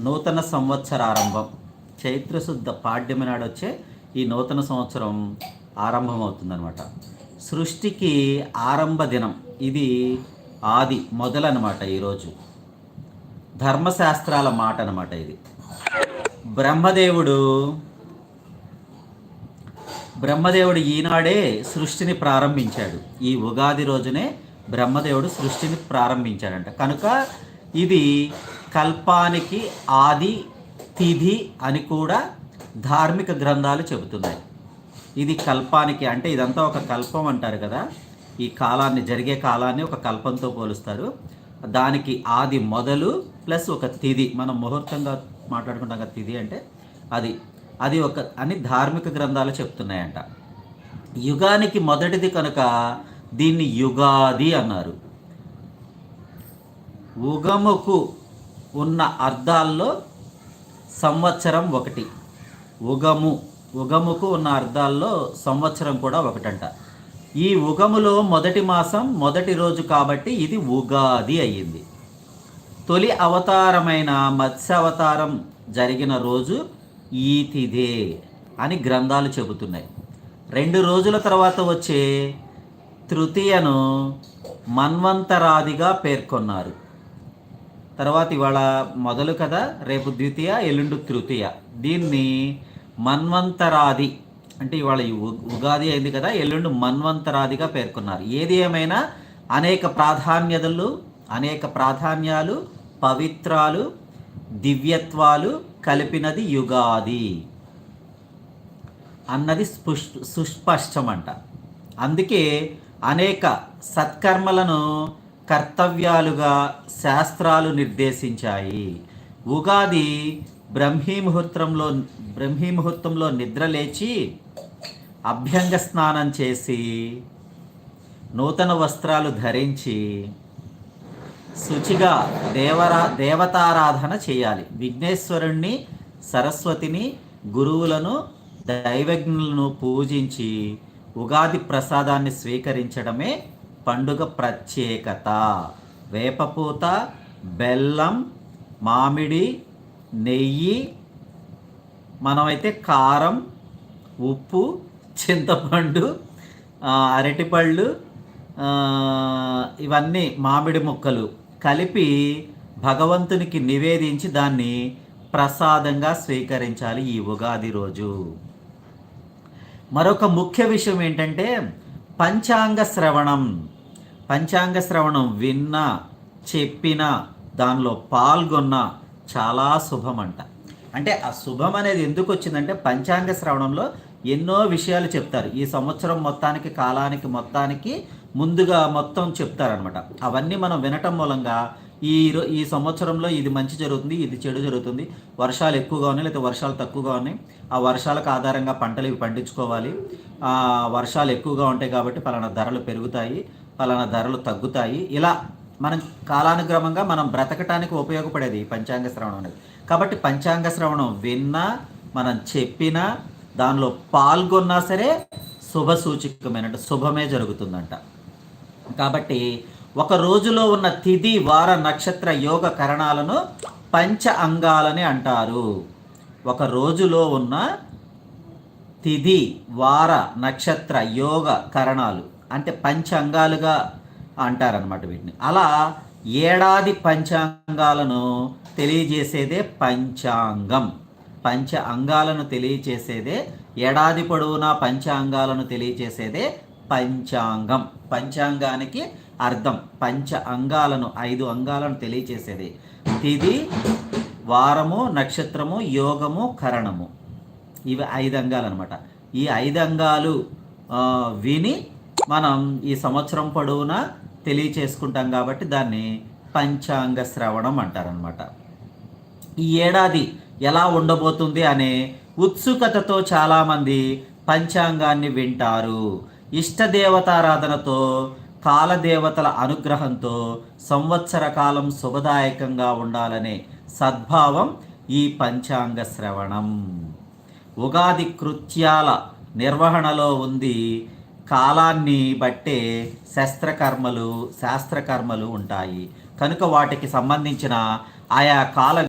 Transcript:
నూతన సంవత్సర ఆరంభం. చైత్రశుద్ధ పాడ్యమి నాడు వచ్చే ఈ నూతన సంవత్సరం ఆరంభమవుతుందన్నమాట. సృష్టికి ఆరంభ దినం, ఇది ఆది మొదలన్నమాట. ఈరోజు ధర్మశాస్త్రాల మాట అనమాట. ఇది బ్రహ్మదేవుడు ఈనాడే సృష్టిని ప్రారంభించాడు. ఈ ఉగాది రోజునే బ్రహ్మదేవుడు సృష్టిని ప్రారంభించాడంట. కనుక ఇది కల్పానికి ఆది తిథి అని కూడా ధార్మిక గ్రంథాలు చెబుతున్నాయి. ఇది కల్పానికి అంటే ఇదంతా ఒక కల్పం అంటారు కదా, ఈ కాలాన్ని, జరిగే కాలాన్ని ఒక కల్పంతో పోలుస్తారు. దానికి ఆది మొదలు ప్లస్ ఒక తిథి, మనం ముహూర్తంగా మాట్లాడుకుంటాం కదా తిథి అంటే అది ఒక అని ధార్మిక గ్రంథాలు చెప్తున్నాయంట. యుగానికి మొదటిది కనుక దీన్ని యుగాది అన్నారు. ఉగముకు ఉన్న అర్థాల్లో సంవత్సరం ఒకటి. ఉగముకు ఉన్న అర్థాల్లో సంవత్సరం కూడా ఒకటంట. ఈ ఉగములో మొదటి మాసం మొదటి రోజు కాబట్టి ఇది ఉగాది అయ్యింది. తొలి అవతారమైన మత్స్యావతారం జరిగిన రోజు ఈ తిథే అని గ్రంథాలు చెబుతున్నాయి. 2 రోజుల తర్వాత వచ్చే తృతీయను మన్వంతరాదిగా పేర్కొన్నారు. తర్వాత ఇవాళ మొదలు కదా, రేపు ద్వితీయ, ఎల్లుండి తృతీయ. దీన్ని మన్వంతరాది అంటే ఇవాళ ఉగాది అయింది కదా, ఎల్లుండి మన్వంతరాదిగా పేర్కొన్నారు. ఏది ఏమైనా అనేక ప్రాధాన్యాలు, పవిత్రాలు, దివ్యత్వాలు కలిపినది యుగాది అన్నది సుస్పష్టమంట. అందుకే అనేక సత్కర్మలను కర్తవ్యాలుగా శాస్త్రాలు నిర్దేశించాయి. ఉగాది బ్రహ్మీముహూర్తంలో నిద్రలేచి అభ్యంగ స్నానం చేసి నూతన వస్త్రాలు ధరించి శుచిగా దేవతారాధన చేయాలి. విఘ్నేశ్వరుణ్ణి, సరస్వతిని, గురువులను, దైవజ్ఞులను పూజించి ఉగాది ప్రసాదాన్ని స్వీకరించడమే పండుగ ప్రత్యేకత. వేపపూత, బెల్లం, మామిడి, నెయ్యి, మనమైతే కారం, ఉప్పు, చింతపండు, అరటిపళ్ళు, ఇవన్నీ మామిడి ముక్కలు కలిపి భగవంతునికి నివేదించి దాన్ని ప్రసాదంగా స్వీకరించాలి ఈ ఉగాది రోజు. మరొక ముఖ్య విషయం ఏంటంటే పంచాంగ శ్రవణం విన్నా, చెప్పినా, దానిలో పాల్గొన్నా చాలా శుభమంట. అంటే ఆ శుభం అనేది ఎందుకు వచ్చిందంటే పంచాంగ శ్రవణంలో ఎన్నో విషయాలు చెప్తారు. ఈ సంవత్సరం మొత్తానికి, కాలానికి మొత్తానికి ముందుగా మొత్తం చెప్తారనమాట. అవన్నీ మనం వినటం మూలంగా ఈ సంవత్సరంలో ఇది మంచి జరుగుతుంది, ఇది చెడు జరుగుతుంది, వర్షాలు ఎక్కువగా ఉన్నాయి లేకపోతే వర్షాలు తక్కువగా ఉన్నాయి, ఆ వర్షాలకు ఆధారంగా పంటలు ఇవి పండించుకోవాలి, వర్షాలు ఎక్కువగా ఉంటాయి కాబట్టి పలానా ధరలు పెరుగుతాయి, పలానా ధరలు తగ్గుతాయి. ఇలా మనం కాలానుక్రమంగా మనం బ్రతకటానికి ఉపయోగపడేది పంచాంగ శ్రవణం అనేది. కాబట్టి పంచాంగ శ్రవణం విన్నా, మనం చెప్పినా, దానిలో పాల్గొన్నా సరే శుభ సూచికమైన శుభమే జరుగుతుందంట. కాబట్టి ఒక రోజులో ఉన్న తిథి, వార, నక్షత్ర, యోగ కరణాలను పంచ అంగాలని అంటారు. ఒక రోజులో ఉన్న తిథి, వార, నక్షత్ర, యోగ కరణాలు అంటే పంచ అంగాలుగా అంటారనమాట వీటిని. అలా ఏడాది పంచాంగాలను తెలియజేసేదే పంచాంగం. పంచ అంగాలను తెలియచేసేదే, ఏడాది పొడవునా పంచాంగాలను తెలియచేసేదే పంచాంగం. పంచాంగానికి అర్థం పంచ అంగాలను, 5 అంగాలను తెలియచేసేది. తిథి, వారము, నక్షత్రము, యోగము, కరణము, ఇవి 5 అంగాలు అనమాట. ఈ 5 అంగాలు విని మనం ఈ సంవత్సరం పొడవునా తెలియచేసుకుంటాం కాబట్టి దాన్ని పంచాంగ శ్రవణం అంటారనమాట. ఈ ఏడాది ఎలా ఉండబోతుంది అనే ఉత్సుకతతో చాలామంది పంచాంగాన్ని వింటారు. ఇష్టదేవతారాధనతో, కాలదేవతల అనుగ్రహంతో సంవత్సర కాలం శుభదాయకంగా ఉండాలనే సద్భావం ఈ పంచాంగ శ్రవణం. ఉగాది కృత్యాల నిర్వహణలో ఉంది. కాలాన్ని బట్టే శాస్త్రకర్మలు ఉంటాయి కనుక వాటికి సంబంధించిన ఆయా కాల